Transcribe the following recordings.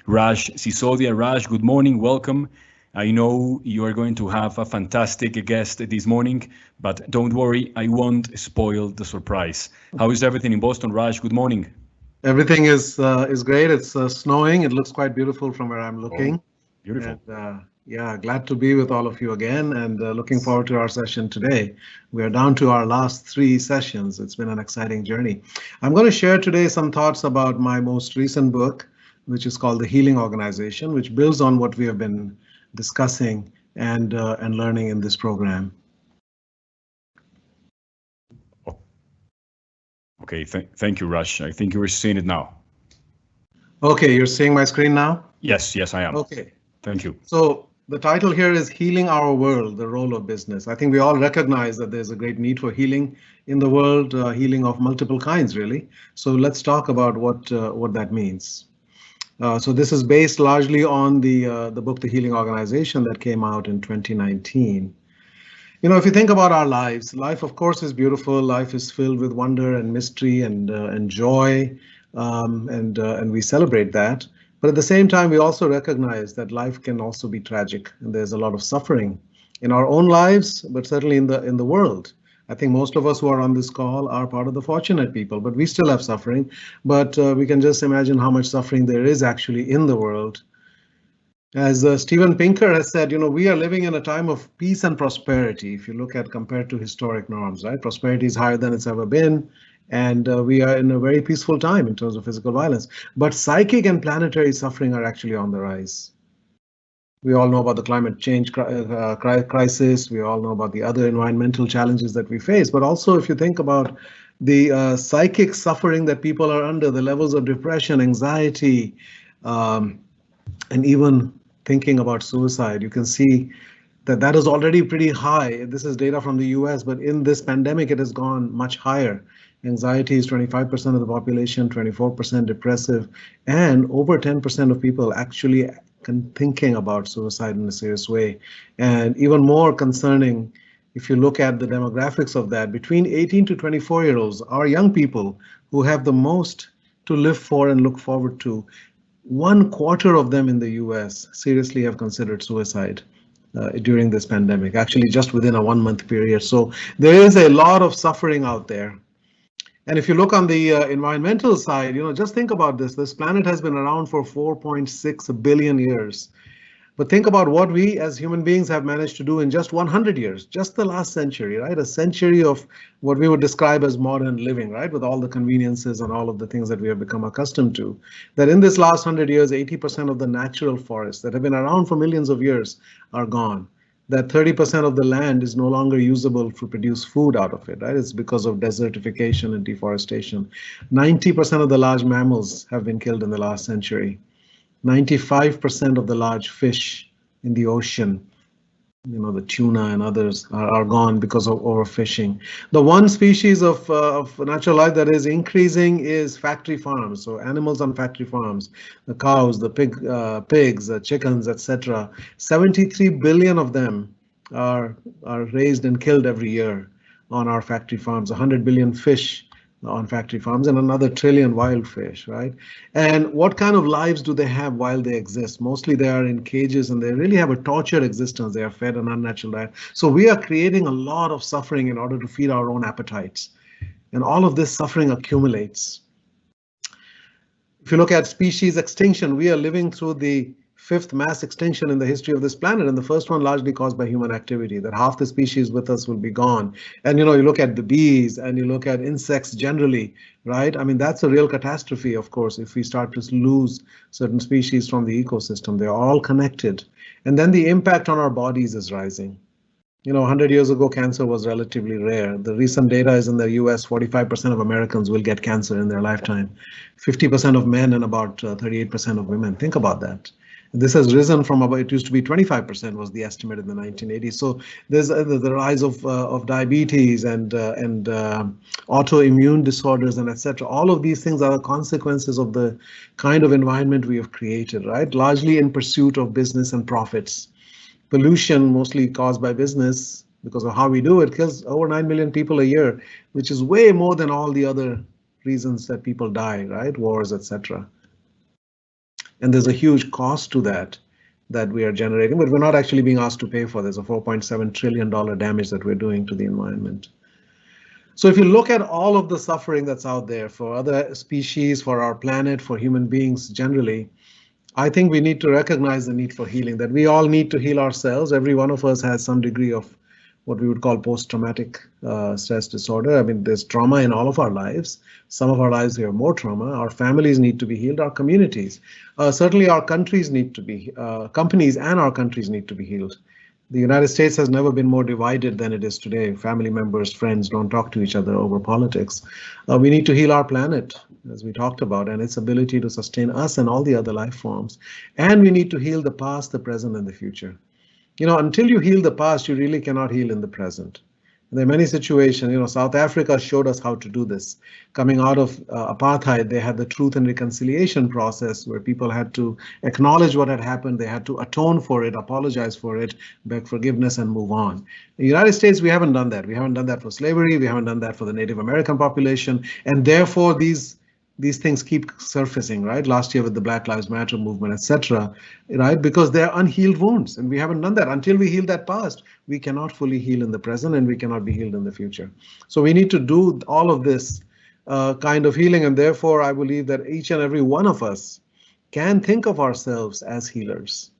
Raj Sisodia. Raj, good morning, welcome. I know you are going to have a fantastic guest this morning, but don't worry, I won't spoil the surprise. How is everything in Boston, Raj? Good morning. Everything is great. It's snowing. It looks quite beautiful from where I'm Oh, looking. beautiful. And yeah, glad to be with all of you again and looking forward to our session today. We are down to our last three sessions. It's been an exciting journey. I'm going to share today some thoughts about my most recent book, which is called The Healing Organization, which builds on what we have been discussing and learning in this program. Oh, okay, thank you, Raj. I think you were seeing it now. Okay, you're seeing my screen now? Yes, I am. Okay. Thank you. So the title here is Healing Our World, the Role of Business. I think we all recognize that there's a great need for healing in the world, healing of multiple kinds, really. So let's talk about what that means. So this is based largely on the book, The Healing Organization, that came out in 2019. You know, if you think about our lives, life, of course, is beautiful. Life is filled with wonder and mystery and joy, and we celebrate that. But at the same time, we also recognize that life can also be tragic, and there's a lot of suffering in our own lives, but certainly in the world. I think most of us who are on this call are part of the fortunate people, but we still have suffering. But we can just imagine how much suffering there is actually in the world. As Steven Pinker has said, you know, we are living in a time of peace and prosperity. If you look at compared to historic norms, right? Prosperity is higher than it's ever been. And we are in a very peaceful time in terms of physical violence. But psychic and planetary suffering are actually on the rise. We all know about the climate change crisis. We all know about the other environmental challenges that we face. But also, if you think about the psychic suffering that people are under, the levels of depression, anxiety, and even thinking about suicide, you can see that that is already pretty high. This is data from the US, but in this pandemic, it has gone much higher. Anxiety is 25% of the population, 24% depressive, and over 10% of people actually thinking about suicide in a serious way. And even more concerning, if you look at the demographics of that, between 18 to 24-year-olds are young people who have the most to live for and look forward to. 1/4 of them in the US seriously have considered suicide during this pandemic, actually just within a 1-month period. So there is a lot of suffering out there. And if you look on the environmental side, you know, just think about this. This planet has been around for 4.6 billion years. But think about what we as human beings have managed to do in just 100 years, just the last century, right? A century of what we would describe as modern living, right? With all the conveniences and all of the things that we have become accustomed to. That in this last 100 years, 80% of the natural forests that have been around for millions of years are gone. That 30% of the land is no longer usable to produce food out of it, right? It's because of desertification and deforestation. 90% of the large mammals have been killed in the last century. 95% of the large fish in the ocean, you know, the tuna and others are gone because of overfishing. The one species of natural life that is increasing is factory farms. So animals on factory farms, the cows, the pigs, the chickens, etc. 73 billion of them are raised and killed every year on our factory farms. 100 billion fish on factory farms and another trillion wild fish, right? And what kind of lives do they have while they exist? Mostly they are in cages and they really have a tortured existence. They are fed an unnatural diet. So we are creating a lot of suffering in order to feed our own appetites. And all of this suffering accumulates. If you look at species extinction, we are living through the 5th mass extinction in the history of this planet, and the first one largely caused by human activity, that half the species with us will be gone. And you know, you look at the bees and you look at insects generally, right? I mean, that's a real catastrophe, of course, if we start to lose certain species from the ecosystem. They're all connected. And then the impact on our bodies is rising. You know, 100 years ago, cancer was relatively rare. The recent data is in the US, 45% of Americans will get cancer in their lifetime, 50% of men and about 38% of women. Think about that. This has risen from about, it used to be 25% was the estimate in the 1980s. So there's the rise of diabetes and autoimmune disorders and etc. All of these things are consequences of the kind of environment we have created, right? Largely in pursuit of business and profits. Pollution, mostly caused by business, because of how we do it, kills over 9 million people a year, which is way more than all the other reasons that people die, right? Wars, etc. And there's a huge cost to that we are generating, but we're not actually being asked to pay for. There's a $4.7 trillion damage that we're doing to the environment. So if you look at all of the suffering that's out there for other species, for our planet, for human beings generally, I think we need to recognize the need for healing, that we all need to heal ourselves. Every one of us has some degree of what we would call post-traumatic stress disorder. I mean, there's trauma in all of our lives. Some of our lives we have more trauma. Our families need to be healed, our communities. Certainly our countries need to be, companies and our countries need to be healed. The United States has never been more divided than it is today. Family members, friends don't talk to each other over politics. We need to heal our planet, as we talked about, and its ability to sustain us and all the other life forms. And we need to heal the past, the present, and the future. You know, until you heal the past, you really cannot heal in the present. There are many situations, you know, South Africa showed us how to do this. Coming out of apartheid, they had the truth and reconciliation process where people had to acknowledge what had happened. They had to atone for it, apologize for it, beg forgiveness, and move on. In the United States, we haven't done that. We haven't done that for slavery. We haven't done that for the Native American population. And therefore, these things keep surfacing, right? Last year with the Black Lives Matter movement, etc., right? Because they're unhealed wounds, and we haven't done that. Until we heal that past, we cannot fully heal in the present, and we cannot be healed in the future. So we need to do all of this kind of healing, and therefore I believe that each and every one of us can think of ourselves as healers.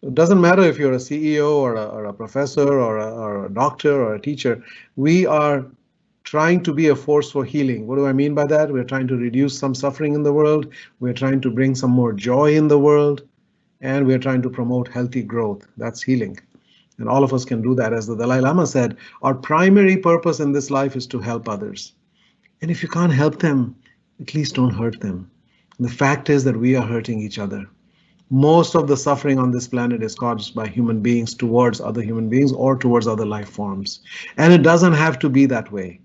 It doesn't matter if you're a CEO or a professor or a doctor or a teacher. We are trying to be a force for healing. What do I mean by that? We're trying to reduce some suffering in the world. We're trying to bring some more joy in the world. And we're trying to promote healthy growth. That's healing. And all of us can do that. As the Dalai Lama said, our primary purpose in this life is to help others. And if you can't help them, at least don't hurt them. And the fact is that we are hurting each other. Most of the suffering on this planet is caused by human beings towards other human beings or towards other life forms. And it doesn't have to be that way.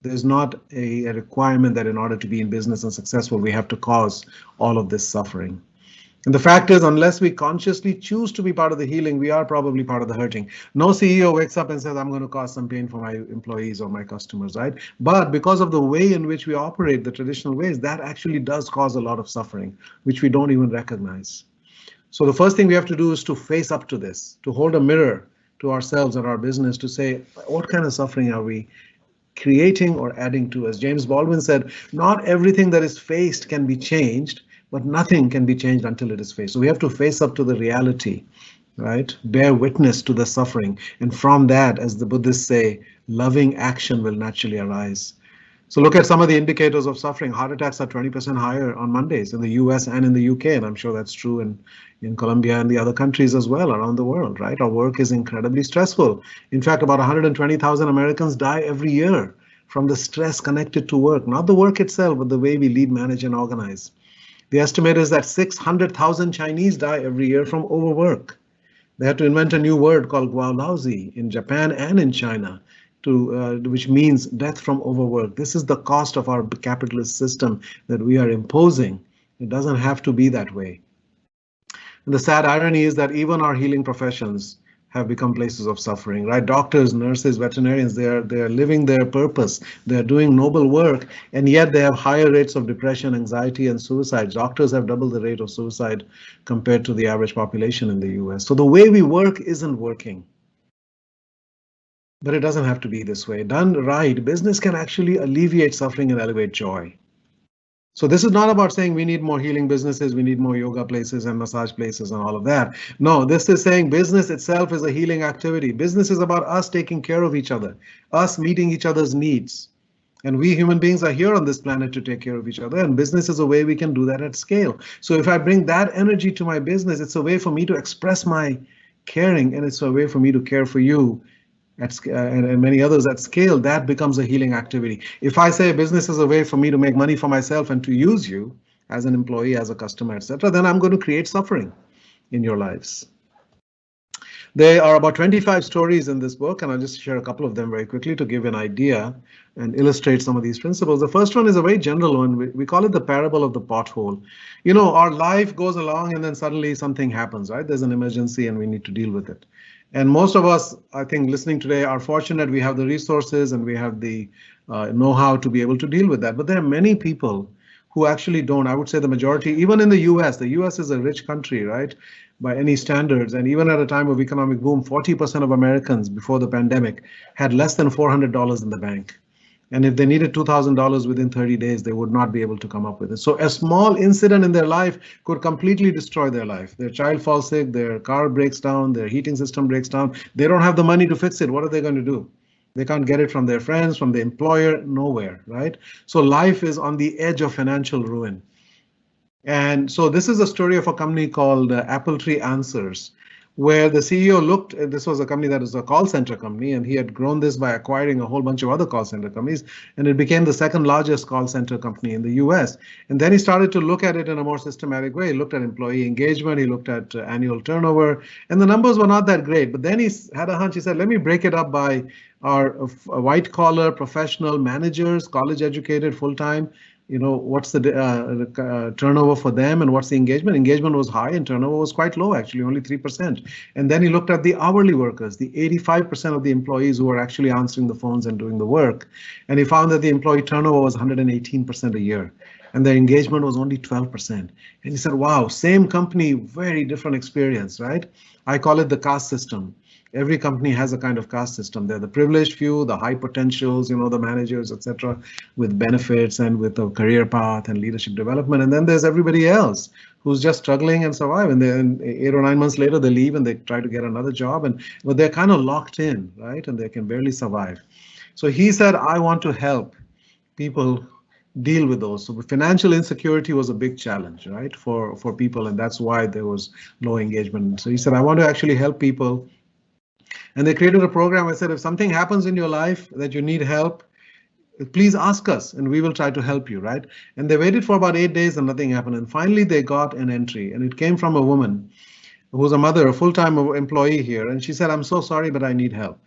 There's not a requirement that in order to be in business and successful, we have to cause all of this suffering. And the fact is, unless we consciously choose to be part of the healing, we are probably part of the hurting. No CEO wakes up and says, I'm going to cause some pain for my employees or my customers, right? But because of the way in which we operate, the traditional ways, that actually does cause a lot of suffering, which we don't even recognize. So the first thing we have to do is to face up to this, to hold a mirror to ourselves and our business to say, what kind of suffering are we creating or adding to? As James Baldwin said, not everything that is faced can be changed, but nothing can be changed until it is faced. So we have to face up to the reality, right? Bear witness to the suffering. And from that, as the Buddhists say, loving action will naturally arise. So look at some of the indicators of suffering. Heart attacks are 20% higher on Mondays in the US and in the UK, and I'm sure that's true in Colombia and the other countries as well around the world, right? Our work is incredibly stressful. In fact, about 120,000 Americans die every year from the stress connected to work, not the work itself, but the way we lead, manage, and organize. The estimate is that 600,000 Chinese die every year from overwork. They had to invent a new word called guaolaozi in Japan and in China, which means death from overwork. This is the cost of our capitalist system that we are imposing. It doesn't have to be that way. And the sad irony is that even our healing professions have become places of suffering, right? Doctors, nurses, veterinarians, they are living their purpose. They're doing noble work, and yet they have higher rates of depression, anxiety, and suicide. Doctors have double the rate of suicide compared to the average population in the US. So the way we work isn't working. But it doesn't have to be this way. Done right, business can actually alleviate suffering and elevate joy. So this is not about saying we need more healing businesses, we need more yoga places and massage places and all of that. No, this is saying business itself is a healing activity. Business is about us taking care of each other, us meeting each other's needs. And we human beings are here on this planet to take care of each other, and business is a way we can do that at scale. So if I bring that energy to my business, it's a way for me to express my caring, and it's a way for me to care for you and many others at scale. That becomes a healing activity. If I say business is a way for me to make money for myself and to use you as an employee, as a customer, etc., then I'm going to create suffering in your lives. There are about 25 stories in this book, and I'll just share a couple of them very quickly to give an idea and illustrate some of these principles. The first one is a very general one. We call it the parable of the pothole. You know, our life goes along and then suddenly something happens, right? There's an emergency and we need to deal with it. And most of us, I think, listening today are fortunate we have the resources and we have the know-how to be able to deal with that. But there are many people who actually don't. I would say the majority, even in the US is a rich country, right? By any standards. And even at a time of economic boom, 40% of Americans before the pandemic had less than $400 in the bank. And if they needed $2,000 within 30 days, they would not be able to come up with it. So a small incident in their life could completely destroy their life. Their child falls sick, their car breaks down, their heating system breaks down. They don't have the money to fix it. What are they going to do? They can't get it from their friends, from the employer, nowhere, right? So life is on the edge of financial ruin. And so this is a story of a company called Apple Tree Answers, where the CEO looked, this was a company that was a call center company, and he had grown this by acquiring a whole bunch of other call center companies, and it became the second largest call center company in the US. And then he started to look at it in a more systematic way. He looked at employee engagement, he looked at annual turnover, and the numbers were not that great. But then he had a hunch, he said, let me break it up by our white collar professional managers, college educated, full-time. What's the turnover for them and what's the engagement? Engagement was high and turnover was quite low, actually, only 3%. And then he looked at the hourly workers, the 85% of the employees who were actually answering the phones and doing the work. And he found that the employee turnover was 118% a year and their engagement was only 12%. And he said, wow, same company, very different experience, right? I call it the caste system. Every company has a kind of caste system. They're the privileged few, the high potentials, the managers, etc., with benefits and with a career path and leadership development. And then there's everybody else who's just struggling and survive. And then 8 or 9 months later, they leave and they try to get another job. But they're kind of locked in, right? And they can barely survive. So he said, I want to help people deal with those. So financial insecurity was a big challenge, right, for people. And that's why there was low engagement. So he said, I want to actually help people. And they created a program. I said, if something happens in your life that you need help, please ask us and we will try to help you, right? And they waited for about 8 days and nothing happened. And finally, they got an entry and it came from a woman who's a mother, a full-time employee here. And she said, I'm so sorry, but I need help.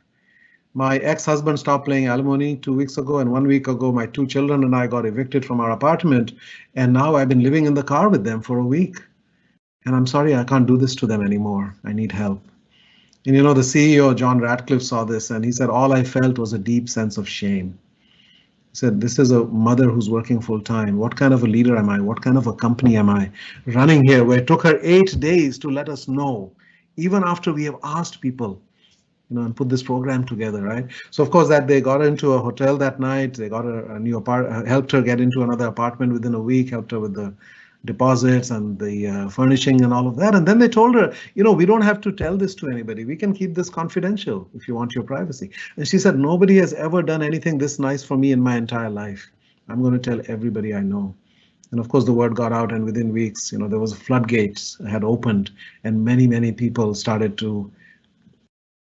My ex-husband stopped paying alimony 2 weeks ago, and 1 week ago, my 2 children and I got evicted from our apartment. And now I've been living in the car with them for a week. And I'm sorry, I can't do this to them anymore. I need help. And the CEO, John Ratcliffe, saw this and he said, all I felt was a deep sense of shame. He said, this is a mother who's working full time. What kind of a leader am I? What kind of a company am I running here? Where it took her 8 days to let us know, even after we have asked people, and put this program together, right? So of course that they got into a hotel that night. They got a new apartment, helped her get into another apartment within a week, helped her with the deposits and the furnishing and all of that. And then they told her, we don't have to tell this to anybody. We can keep this confidential if you want your privacy. And she said, nobody has ever done anything this nice for me in my entire life. I'm going to tell everybody I know. And of course, the word got out, and within weeks, there was floodgates had opened, and many people started to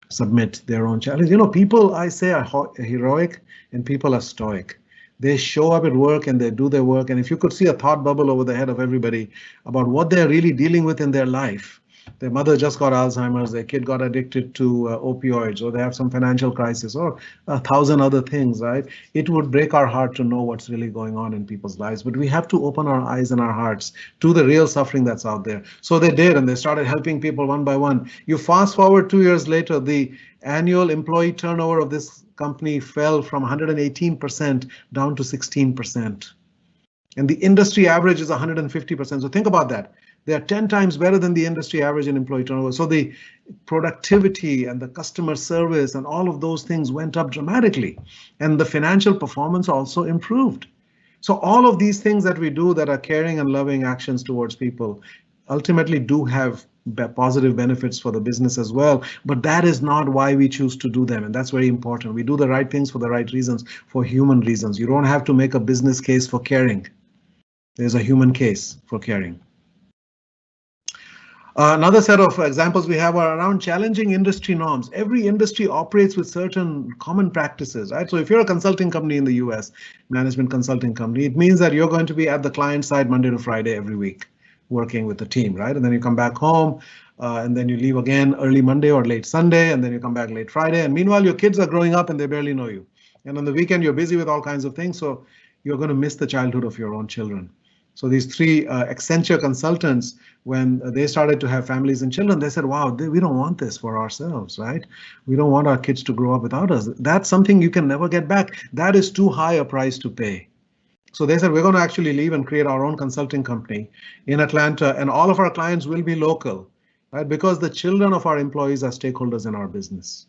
submit their own challenge. People, I say, are heroic and people are stoic. They show up at work and they do their work. And if you could see a thought bubble over the head of everybody about what they're really dealing with in their life, their mother just got Alzheimer's, their kid got addicted to opioids, or they have some financial crisis, or 1,000 other things, right? It would break our heart to know what's really going on in people's lives. But we have to open our eyes and our hearts to the real suffering that's out there. So they did, and they started helping people one by one. You fast forward 2 years later, the annual employee turnover of this company fell from 118% down to 16%. And the industry average is 150%. So think about that. They are 10 times better than the industry average in employee turnover. So the productivity and the customer service and all of those things went up dramatically. And the financial performance also improved. So all of these things that we do that are caring and loving actions towards people ultimately do have positive benefits for the business as well. But that is not why we choose to do them. And that's very important. We do the right things for the right reasons, for human reasons. You don't have to make a business case for caring. There's a human case for caring. Another set of examples we have are around challenging industry norms. Every industry operates with certain common practices, right? So if you're a consulting company in the US, management consulting company, it means that you're going to be at the client side Monday to Friday every week, working with the team, right? And then you come back home and then you leave again early Monday or late Sunday, and then you come back late Friday. And meanwhile, your kids are growing up and they barely know you. And on the weekend, you're busy with all kinds of things. So you're going to miss the childhood of your own children. So these 3 Accenture consultants, when they started to have families and children, they said, wow, we don't want this for ourselves, right? We don't want our kids to grow up without us. That's something you can never get back. That is too high a price to pay. So they said, we're going to actually leave and create our own consulting company in Atlanta, and all of our clients will be local, right? Because the children of our employees are stakeholders in our business.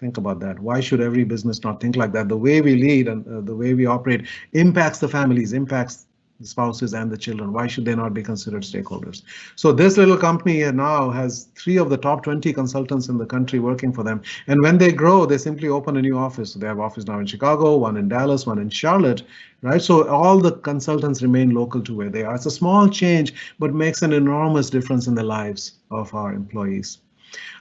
Think about that. Why should every business not think like that? The way we lead and the way we operate impacts the families, impacts the spouses and the children. Why should they not be considered stakeholders? So this little company now has 3 of the top 20 consultants in the country working for them. And when they grow, they simply open a new office. So they have office now in Chicago, one in Dallas, one in Charlotte, right? So all the consultants remain local to where they are. It's a small change, but makes an enormous difference in the lives of our employees.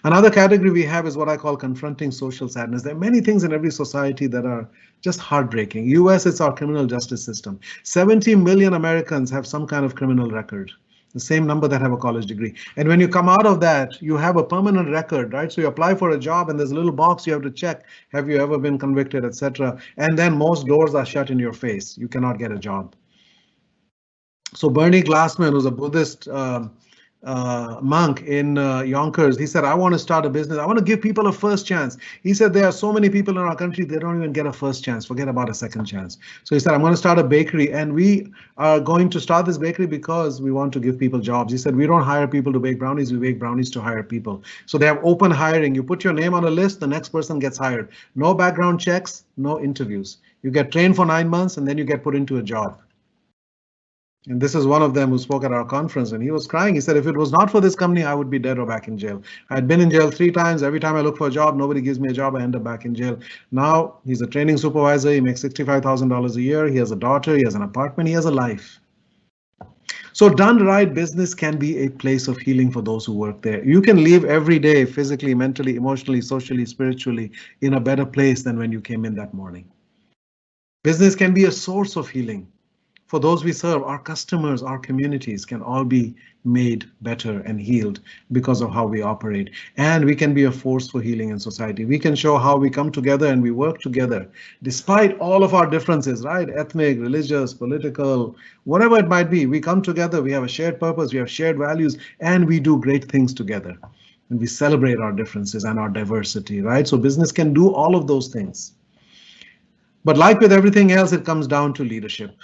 Another category we have is what I call confronting social sadness. There are many things in every society that are just heartbreaking. US, it's our criminal justice system. 70 million Americans have some kind of criminal record, the same number that have a college degree. And when you come out of that, you have a permanent record, right? So you apply for a job and there's a little box you have to check. Have you ever been convicted, etc. And then most doors are shut in your face. You cannot get a job. So Bernie Glassman, who's a Buddhist monk in Yonkers, he said, I want to start a business. I want to give people a first chance. He said, there are so many people in our country, they don't even get a first chance. Forget about a second chance. So he said, I'm going to start a bakery, and we are going to start this bakery because we want to give people jobs. He said, we don't hire people to bake brownies, we bake brownies to hire people. So they have open hiring. You put your name on a list, the next person gets hired. No background checks, no interviews. You get trained for 9 months and then you get put into a job. And this is one of them who spoke at our conference, and he was crying. He said, if it was not for this company, I would be dead or back in jail. I had been in jail 3 times. Every time I look for a job, nobody gives me a job. I end up back in jail. Now he's a training supervisor. He makes $65,000 a year. He has a daughter. He has an apartment. He has a life. So done right, business can be a place of healing for those who work there. You can leave every day physically, mentally, emotionally, socially, spiritually in a better place than when you came in that morning. Business can be a source of healing. For those we serve, our customers, our communities can all be made better and healed because of how we operate. And we can be a force for healing in society. We can show how we come together and we work together, despite all of our differences, right? Ethnic, religious, political, whatever it might be. We come together, we have a shared purpose, we have shared values, and we do great things together. And we celebrate our differences and our diversity, right? So business can do all of those things. But like with everything else, it comes down to leadership.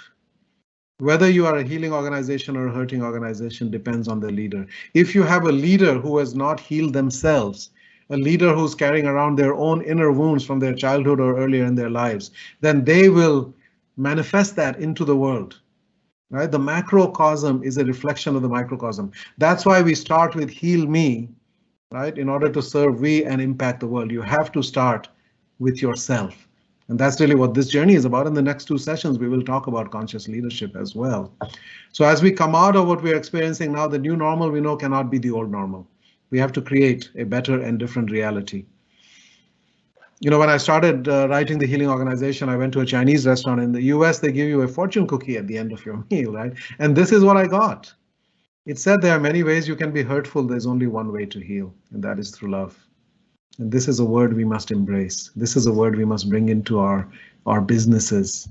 Whether you are a healing organization or a hurting organization depends on the leader. If you have a leader who has not healed themselves, a leader who's carrying around their own inner wounds from their childhood or earlier in their lives, then they will manifest that into the world. Right? The macrocosm is a reflection of the microcosm. That's why we start with heal me, right? In order to serve we and impact the world, you have to start with yourself. And that's really what this journey is about. In the next 2 sessions, we will talk about conscious leadership as well. So as we come out of what we're experiencing now, the new normal we know cannot be the old normal. We have to create a better and different reality. You know, when I started writing the healing organization, I went to a Chinese restaurant. In the US, they give you a fortune cookie at the end of your meal, right? And this is what I got. It said there are many ways you can be hurtful. There's only one way to heal, and that is through love. And this is a word we must embrace. This is a word we must bring into our businesses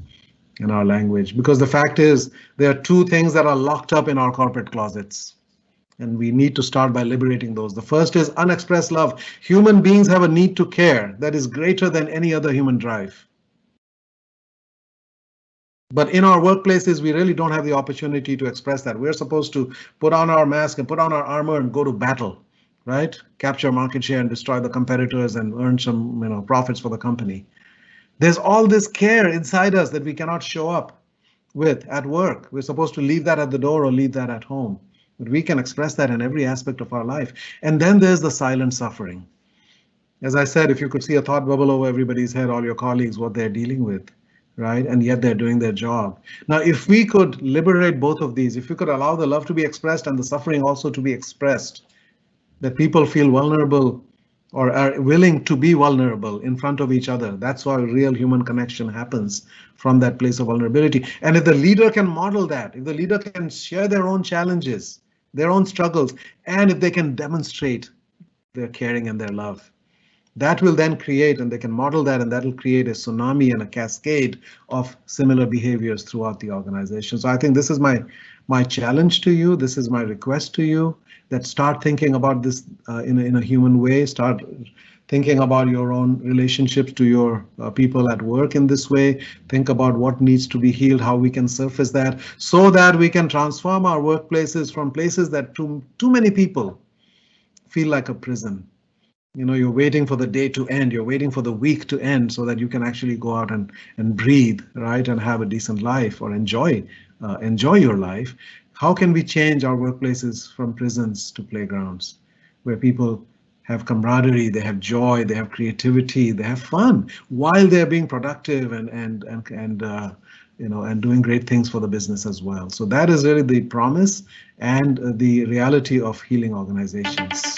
and our language. Because the fact is, there are 2 things that are locked up in our corporate closets. And we need to start by liberating those. The first is unexpressed love. Human beings have a need to care that is greater than any other human drive. But in our workplaces, we really don't have the opportunity to express that. We're supposed to put on our mask and put on our armor and go to battle. Right? Capture market share and destroy the competitors and earn some, profits for the company. There's all this care inside us that we cannot show up with at work. We're supposed to leave that at the door or leave that at home. But we can express that in every aspect of our life. And then there's the silent suffering. As I said, if you could see a thought bubble over everybody's head, all your colleagues, what they're dealing with, right? And yet they're doing their job. Now, if we could liberate both of these, if we could allow the love to be expressed and the suffering also to be expressed, that people feel vulnerable or are willing to be vulnerable in front of each other. That's why real human connection happens from that place of vulnerability. And if the leader can model that, if the leader can share their own challenges, their own struggles, and if they can demonstrate their caring and their love, that will then create, and they can model that, and that will create a tsunami and a cascade of similar behaviors throughout the organization. So I think this is my challenge to you. This is my request to you, that start thinking about this in a human way, start thinking about your own relationships to your people at work in this way. Think about what needs to be healed, how we can surface that, so that we can transform our workplaces from places that too many people feel like a prison. You know, you're waiting for the day to end, you're waiting for the week to end so that you can actually go out and breathe, right, and have a decent life or enjoy your life. How can we change our workplaces from prisons to playgrounds where people have camaraderie, they have joy, they have creativity, they have fun while they're being productive and you know, and doing great things for the business as well. So that is really the promise and the reality of healing organizations.